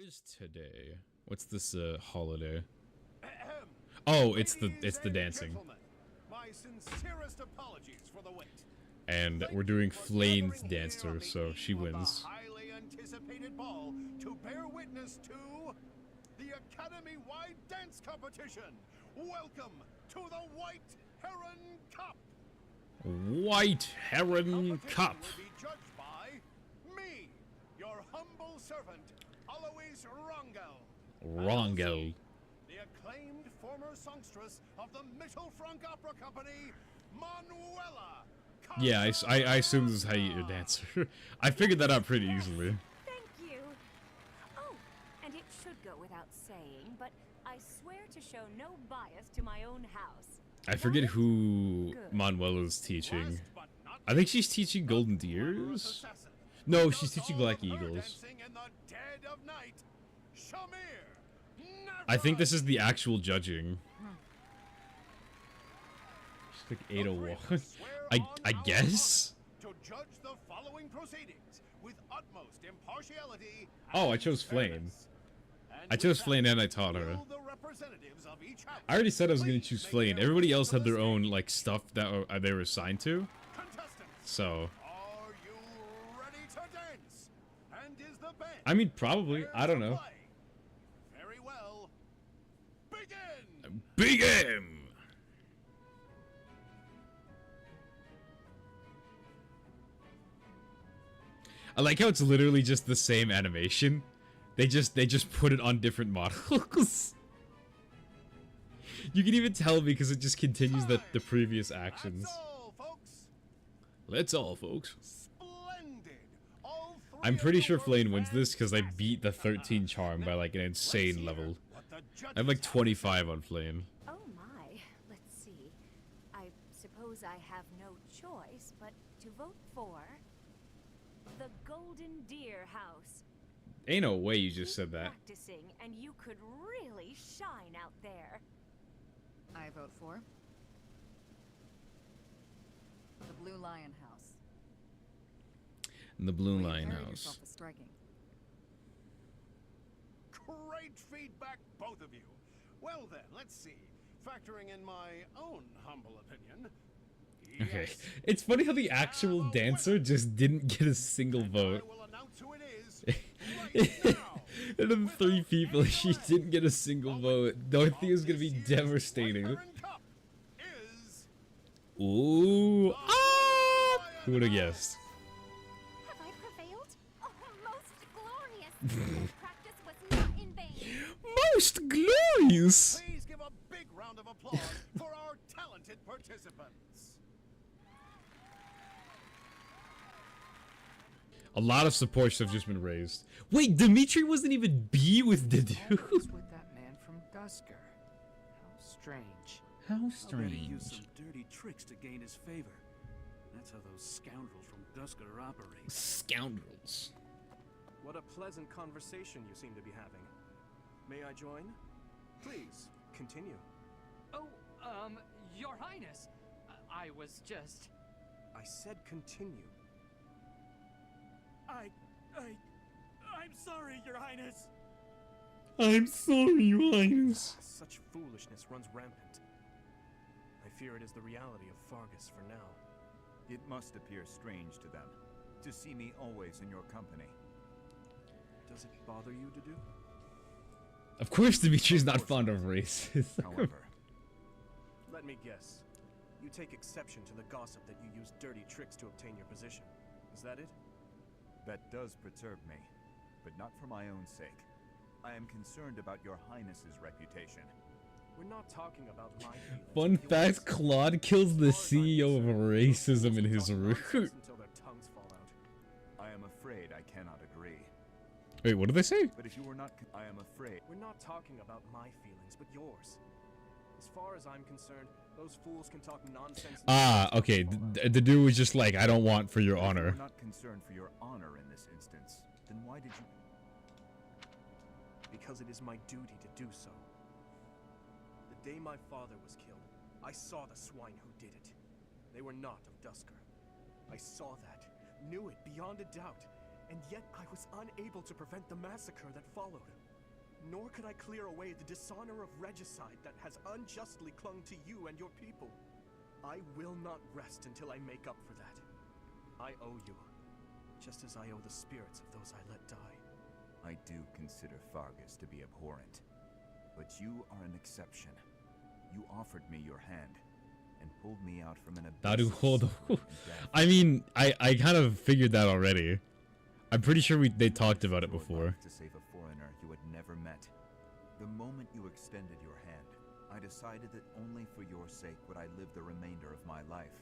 is today? What's this holiday? Oh, it's the dancing. My sincerest apologies for the wait. And we're doing Flayn's dancer, so she wins. Highly anticipated ball to bear witness to the Academy-wide dance competition. Welcome to the White Heron Cup. White Heron Cup. Will be judged by me, your humble servant, Alois Rangel. Rangel. The acclaimed former songstress of the Mittelfrank Opera Company, Manuela. Yeah, I assume this is how you eat a dancer. I figured that out pretty easily. Thank you. Oh, and it should go without saying, but I swear to show no bias to my own house. I forget who Manuela's teaching. I think she's teaching Golden Deers? No, she's teaching Black Eagles. I think this is the actual judging. She's like 801. I guess? To judge the following proceedings with utmost impartiality. Oh, I chose Flayn. I chose Flayn and I taught her. I already said I was going to choose Flayn. Everybody else had their own like stuff that they were assigned to. So. Are you ready to dance? And is the band I mean, probably. I don't know. Very well. Begin. Begin. I like how it's literally just the same animation. They just put it on different models. You can even tell because it just continues the previous actions. That's all, folks. That's all, folks. Splendid. I'm pretty sure Flayn wins this because I beat the 13 charm by like an insane level. I have like 25 on Flayn. Oh my, let's see. I suppose I have no choice but to vote for the Golden Deer House. Ain't no way you just said that. Practicing, and you could really shine out there. I vote for the Blue Lion House. The Blue Lion Carry House. yourself with striking. Great feedback, both of you. Well then, let's see. Factoring in my own humble opinion. Okay. Yes, It's funny how the actual dancer just didn't get a single I vote. will announce who it is right now. Out of the 3 people, she didn't get a single vote. Dorothy is gonna be devastating. Heron Cup is Ooh. Ah! Who would have guessed? Have I prevailed? Oh, most glorious! My practice was not in vain. Most glorious! Please give a big round of applause for our talented participants. A lot of supports have just been raised. Wait, Dimitri wasn't even B with the Always dude? with that man from Dusker. How strange. How I bet he strange. used some dirty tricks to gain his favor. That's how those scoundrels from Dusker operate. Scoundrels. What a pleasant conversation you seem to be having. May I join? Please, continue. Oh, Your Highness. I was just... I said continue. I'm sorry, Your Highness. I'm sorry, Your Highness. Such foolishness runs rampant. I fear it is the reality of Fargus for now. It must appear strange to them, to see me always in your company. Does it bother you to do? Of course Dimitri's not fond of races. However, Let me guess. You take exception to the gossip that you use dirty tricks to obtain your position. Is that it? that does perturb me, but not for my own sake. I am concerned about your highness's reputation. We're not talking about my feelings. Fun but yours. fact, Claude kills the CEO of racism in his route. Until their tongues fall out. I am afraid I cannot agree. Wait, what did they say? But if you were not, I am afraid. We're not talking about my feelings, but yours. As far as I'm concerned, those fools can talk nonsense. Ah, okay. The dude was just like, I don't want for your If you honor. were not concerned for your honor in this instance, then why did you? Because it is my duty to do so. The day my father was killed, I saw the swine who did it. They were not of Dusker. I saw that, knew it beyond a doubt, and yet I was unable to prevent the massacre that followed. Nor could I clear away the dishonor of regicide that has unjustly clung to you and your people. I will not rest until I make up for that. I owe you, just as I owe the spirits of those I let die. I do consider Fargus to be abhorrent, but you are an exception. You offered me your hand and pulled me out from an abyss of Naruhodo. suffering and death. I mean, I kind of figured that already. I'm pretty sure they talked about it Your before. life to save a foreigner you had never met. The moment you extended your hand, I decided that only for your sake would I live the remainder of my life.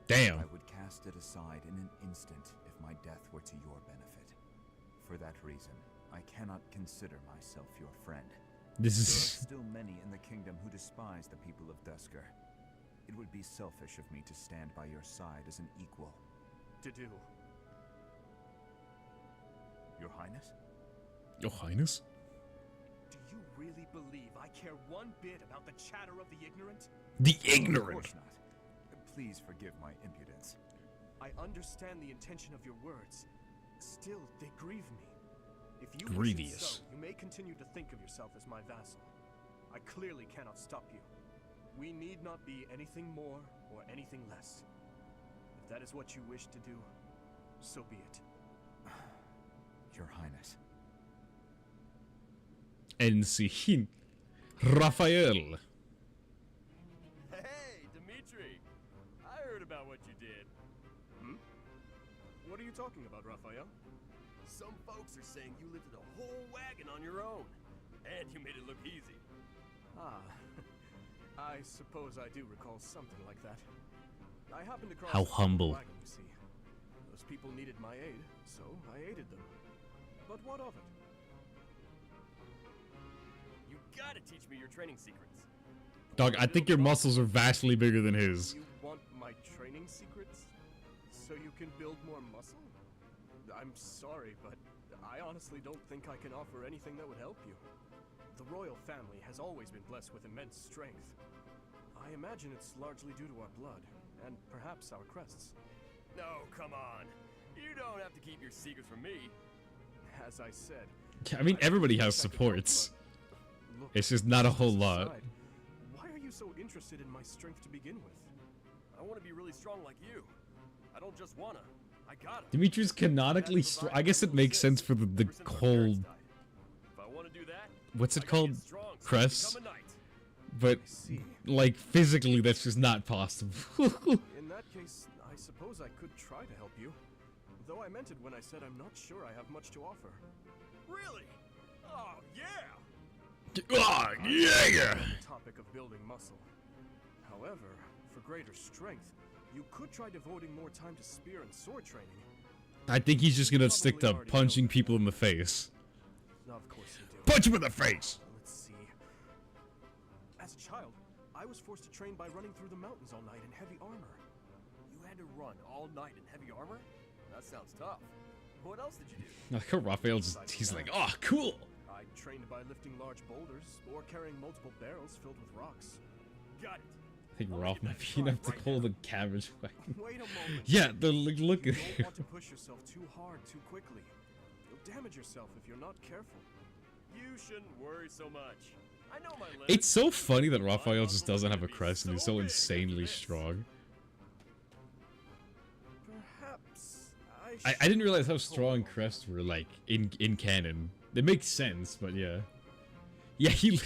Damn. I would cast it aside in an instant if my death were to your benefit. For that reason, I cannot consider myself your friend. This There is are still many in the kingdom who despise the people of Duscur. It would be selfish of me to stand by your side as an equal. To do. Your Highness? Your Highness? Do you really believe I care one bit about the chatter of the ignorant? The Of ignorant. course not. Please forgive my impudence. I understand the intention of your words. Still, they grieve me. If you Grievous. wish it so, you may continue to think of yourself as my vassal. I clearly cannot stop you. We need not be anything more or anything less. If that is what you wish to do, so be it. Your Highness. Ensign. Raphael. Hey, Dimitri! I heard about what you did. What are you talking about, Raphael? Some folks are saying you lifted a whole wagon on your own, and you made it look easy. Ah, I suppose I do recall something like that. I happened across How a humble. wagon, you see. Those people needed my aid, so I aided them. But what of it? You gotta teach me your training secrets. Dog, I think your muscles are vastly bigger than his. You want my training secrets? So you can build more muscle? I'm sorry, but I honestly don't think I can offer anything that would help you. The royal family has always been blessed with immense strength. I imagine it's largely due to our blood, and perhaps our crests. No, come on. You don't have to keep your secrets from me. As I said, I mean, everybody has wish I could help, supports. but look, It's just not a whole just lot. aside, why are you so interested in my strength to begin with? I want to be really strong like you. I don't just wanna. I gotta. Dimitri's canonically strong. I guess it makes sense for the Ever since my whole. parents died. If I want to do that, What's I it gotta called? get strong so I can Crest? become a knight. But, I see. like, physically, that's just not possible. In that case, I suppose I could try to help you. Though I meant it when I said I'm not sure I have much to offer. Really? Oh yeah. Ah, yeah! The topic of building muscle. However, for greater strength, you could try devoting more time to spear and sword training. I think he's just gonna stick to punching people in the face. Of course you do. Punch him in the face! Let's see. As a child, I was forced to train by running through the mountains all night in heavy armor. You had to run all night in heavy armor? That sounds tough. What else did you do? Like, Raphael just, he's like, oh, cool! I trained by lifting large boulders or carrying multiple barrels filled with rocks. Got it. I think I'll we're off get my that feet truck enough to right call now. the cabbage wagon. Wait a moment. Yeah, the look You at don't him. want to push yourself too hard too quickly. You'll damage yourself if you're not careful. You shouldn't worry so much. I know my limits. It's so funny that Raphael My just muscles doesn't are have a gonna be crest and he's so so big after insanely this. strong. Perhaps I didn't realize how strong crests were, like, in canon. It makes sense, but yeah. Yeah, he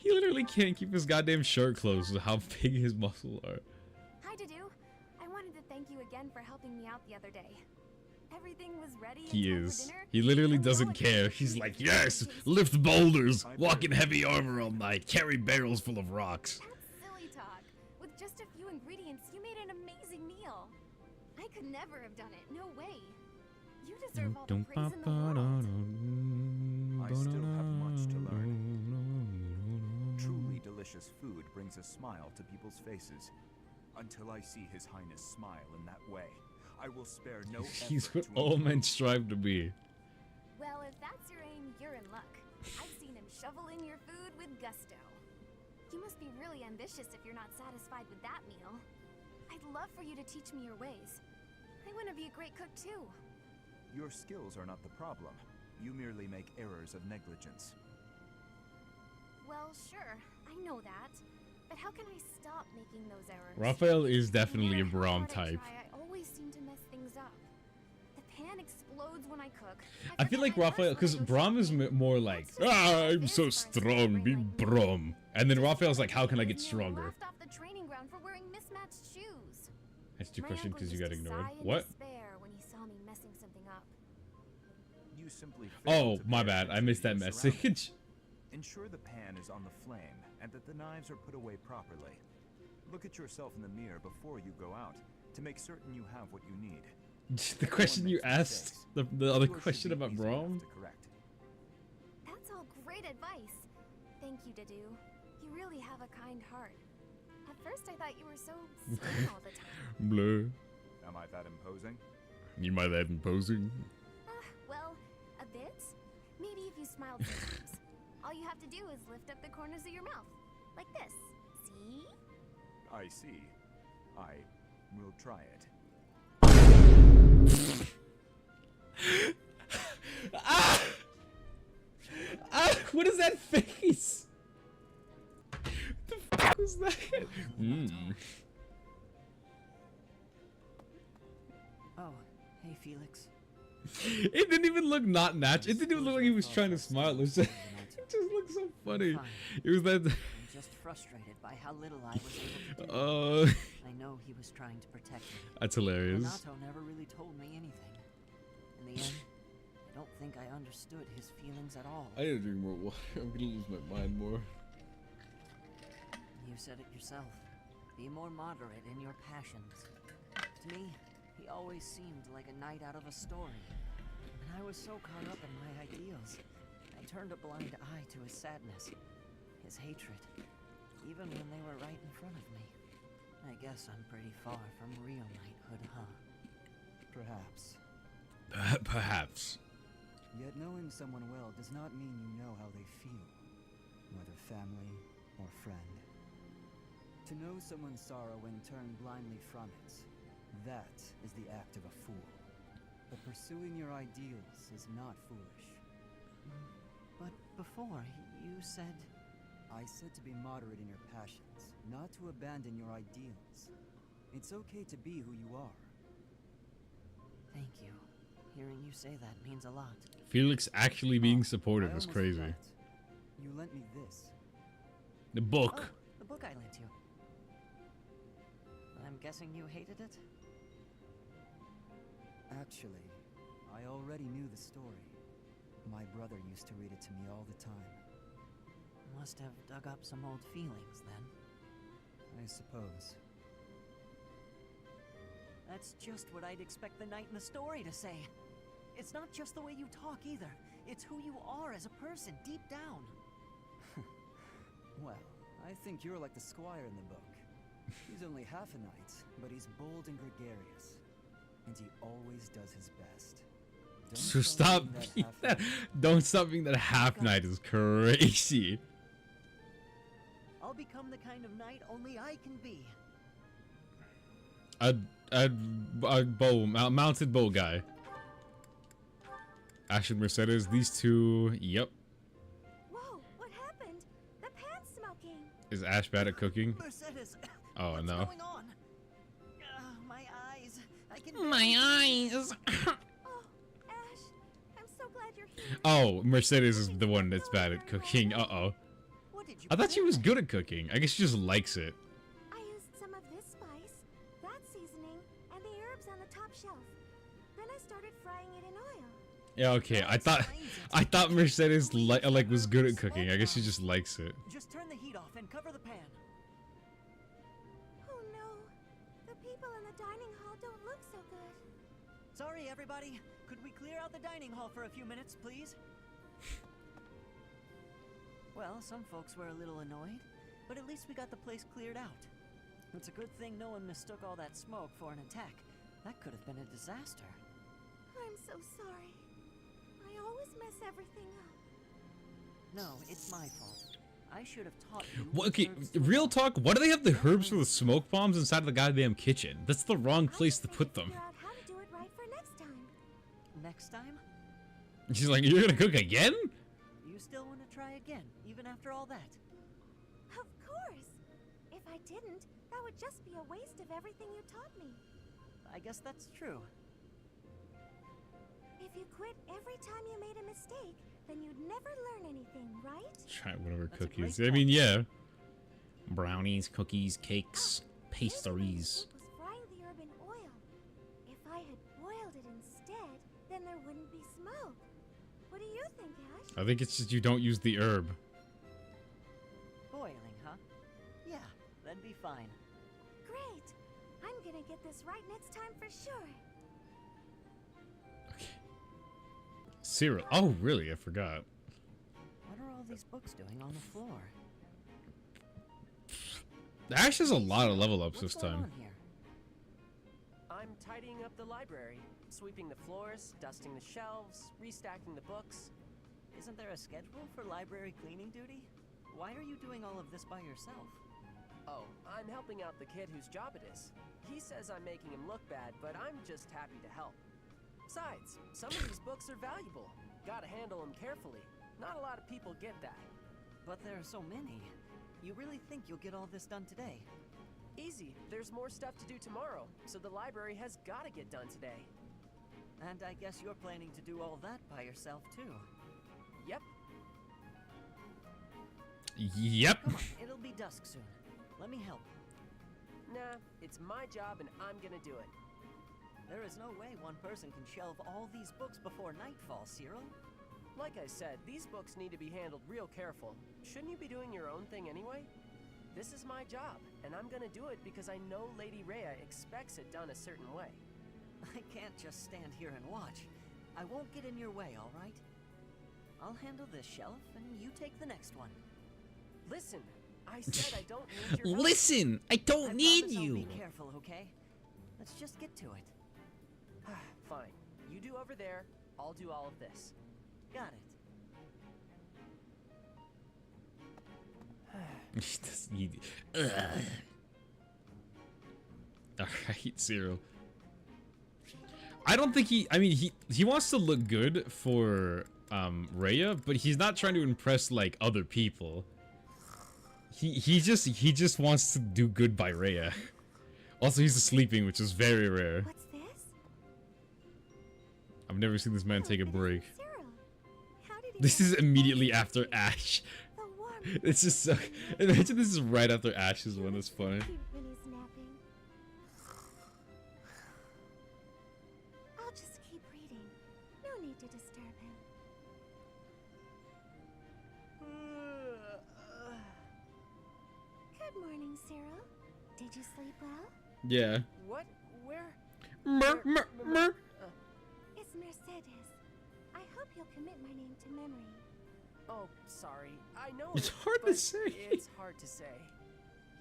literally can't keep his goddamn shirt closed with how big his muscles are. Hi, Dudu. I wanted to thank you again for helping me out the other day. Everything was ready in He time for is. dinner, He literally and now doesn't it's care. ready He's to like, eat. yes, lift boulders, walk in heavy armor all night, carry barrels full of rocks. That's silly talk. With just a few ingredients, you made an amazing meal. I could never have done it. No way. You deserve all the praise in the world. I still have much to learn. Truly delicious food brings a smile to people's faces. Until I see His Highness smile in that way, I will spare no He's effort what to all appease. men strive to be. Well, if that's your aim, you're in luck. I've seen him shovel in your food with gusto. You must be really ambitious if you're not satisfied with that meal. I'd love for you to teach me your ways. I want to be a great cook too. Your skills are not the problem. You merely make errors of negligence. Well, sure, I know that. But how can I stop making those errors? Raphael is definitely a No matter how Braum hard I type. try, I always seem to mess things up. The pan explodes when I cook. I feel like Raphael, because Braum is more like, I'm so strong, be Braum. And then Raphael's like, how can I get stronger? Laughed off the training ground for wearing mismatched shoes. That's your My question uncle because you used got to ignored. sigh in What? despair when he saw me messing something up. You simply Oh, failed to my pay bad. I attention missed to that your message. surroundings. Ensure the pan is on the flame and that the knives are put away properly. Look at yourself in the mirror before you go out to make certain you have what you need. The question you asked, the other question about Braum? That's all great advice. Thank you, Dadu. You really have a kind heart. At first, I thought you were so stern all the time. Blur. Am I that imposing? You might have imposing. Well, a bit. Maybe if you smiled sometimes. All you have to do is lift up the corners of your mouth. Like this. See? I see. I will try it. Ah! Ah! What is that face? What the fuck was that? Oh, hey Felix. It didn't even look not natural. It didn't even look like he was trying to smile. It just looked so funny. It was that. I'm just frustrated by how little I was able to do. I know he was trying to protect me. That's hilarious. Renato never really told me anything. In the end, I don't think I understood his feelings at all. I need to drink more water. I'm gonna lose my mind more. You said it yourself. Be more moderate in your passions. To me, he always seemed like a knight out of a story. And I was so caught up in my ideals, I turned a blind eye to his sadness, his hatred, even when they were right in front of me. I guess I'm pretty far from real knighthood, huh? Perhaps. Perhaps. Yet knowing someone well does not mean you know how they feel, whether family or friend. To know someone's sorrow and turn blindly from it, that is the act of a fool. But pursuing your ideals is not foolish. But before, you said... I said to be moderate in your passions, not to abandon your ideals. It's okay to be who you are. Thank you. Hearing you say that means a lot. Felix actually being supportive is crazy. You lent me this. The book. Oh, the book I lent you. I'm guessing you hated it? Actually, I already knew the story. My brother used to read it to me all the time. Must have dug up some old feelings, then. I suppose. That's just what I'd expect the knight in the story to say. It's not just the way you talk either. It's who you are as a person, deep down. Well, I think you're like the squire in the book. He's only half a knight, but he's bold and gregarious. And he always does his best. So stop being that. Don't stop being that half knight is crazy. I'll become the kind of knight only I can be. A mounted bow guy. Ash and Mercedes, these two, yep. Whoa, what happened? The pan's smoking. Is Ash bad at cooking? Mercedes, Oh what's no. going on? My eyes. I can eyes. Oh, Ash, I'm so glad you're here. Oh, Mercedes is the one that's bad at cooking. Uh-oh. What did you I thought put she in was there? good at cooking. I guess she just likes it. I used some of this spice, that seasoning, and the herbs on the top shelf. Then I started frying it in oil. Yeah, okay. I thought Mercedes like was good at cooking. I guess she just likes it. Just turn the heat off and cover the pan. Oh no, the people in the dining hall don't look so good. Sorry, everybody. Could we clear out the dining hall for a few minutes, please? Well, some folks were a little annoyed, but at least we got the place cleared out. It's a good thing no one mistook all that smoke for an attack. That could have been a disaster. I'm so sorry. I always mess everything up. No, it's my fault. I should have taught you. What, okay, herbs to real roll. talk. Why do they have the herbs for the smoke bombs inside the goddamn kitchen? That's the wrong place to put them. Figure out how to do it right for next time. next time? She's like, you're gonna cook again? You still want to try again, even after all that? Of course! If I didn't, that would just be a waste of everything you taught me. I guess that's true. If you quit every time you made a mistake, then you'd never learn anything, right? Try whatever That's a cookies. great I mean, yeah. Brownies, cookies, cakes, Maybe pastries. the mistake was frying the herb in oil. If I had boiled it instead, then there wouldn't be smoke. What do you think, Ash? I think it's just you don't use the herb. Boiling, huh? Yeah, that'd be fine. Great! I'm gonna get this right next time for sure. Okay. Cereal. Oh, really? I forgot. What are all these books doing on the floor? Ash has a lot of level ups What's this going time. on here? I'm tidying up the library, sweeping the floors, dusting the shelves, restacking the books. Isn't there a schedule for library cleaning duty? Why are you doing all of this by yourself? Oh, I'm helping out the kid whose job it is. He says I'm making him look bad, but I'm just happy to help. Besides, some of these books are valuable. Gotta handle them carefully. Not a lot of people get that. But there are so many. You really think you'll get all this done today? Easy. There's more stuff to do tomorrow, so the library has gotta get done today. And I guess you're planning to do all that by yourself, too. Yep. Yep. Come on, it'll be dusk soon. Let me help. Nah, it's my job and I'm gonna do it. There is no way one person can shelve all these books before nightfall, Cyril. Like I said, these books need to be handled real careful. Shouldn't you be doing your own thing anyway? This is my job, and I'm gonna do it because I know Lady Rhea expects it done a certain way. I can't just stand here and watch. I won't get in your way, all right? I'll handle this shelf, and you take the next one. Listen, I said I don't need your help. Listen, I don't need promise you. I'll be careful, okay? Let's just get to it. Fine. You do over there, I'll do all of this. Got it. Alright, Cyril. I don't think I mean, he wants to look good for, Rhea, but he's not trying to impress, like, other people. He just wants to do good by Rhea. Also, he's sleeping, which is very rare. What's this? I've never seen this man take a break. Cyril. How did he This get is so immediately close? after Ash. The warm It's just so... Imagine this is right after Ash's one. That's funny. cute when he's napping. I'll just keep reading. No need to disturb him. Good morning, Cyril. Did you sleep well? Yeah. What? Where? It's Mercedes. I hope you'll commit my name to memory. Oh, sorry. I know It's it, hard to but say. It's hard to say.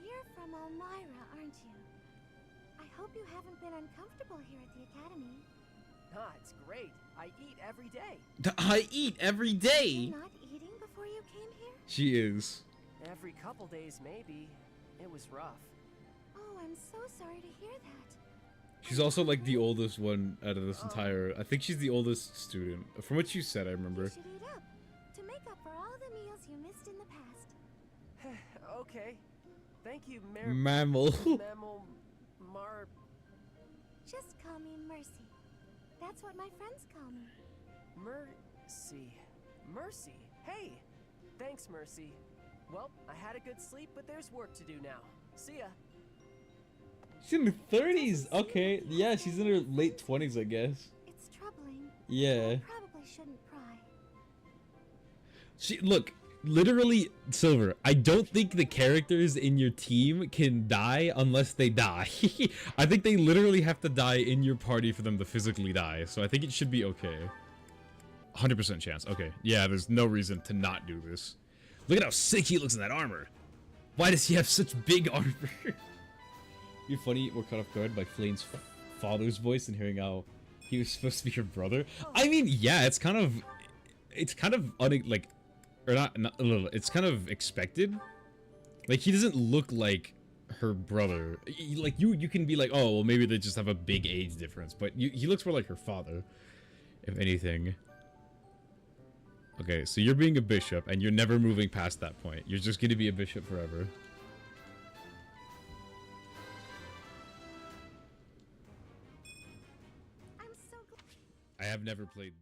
You're from Elmira, aren't you? I hope you haven't been uncomfortable here at the academy. Ah, it's great. I eat every day. I eat every day. You're not eating before you came here? She is. Every couple days, maybe. It was rough. Oh, I'm so sorry to hear that. She's also like the oldest one out of this entire... I think she's the oldest student. From what you said, I remember. You should eat up to make up for all the meals you missed in the past. Okay. Thank you, Mammal. Mammal... Mar... Just call me Mercy. That's what my friends call me. Mercy. Mercy. Hey! Thanks, Mercy. Well, I had a good sleep, but there's work to do now. See ya. She's in her 30s. Okay. Yeah, she's in her late 20s, I guess. It's troubling. Yeah. I probably shouldn't pry. Look, literally, Silver, I don't think the characters in your team can die unless they die. I think they literally have to die in your party for them to physically die. So I think it should be okay. 100% chance. Okay. Yeah, there's no reason to not do this. Look at how sick he looks in that armor. Why does he have such big armor? You're funny, we're caught off guard by Flayn's father's voice and hearing how he was supposed to be your brother. I mean, yeah, it's kind of it's kind of expected. Like, he doesn't look like her brother. Like, you can be like, oh, well, maybe they just have a big age difference, but he looks more like her father. if anything. Okay, so you're being a bishop, and you're never moving past that point. You're just gonna be a bishop forever. I'm so glad. I have never played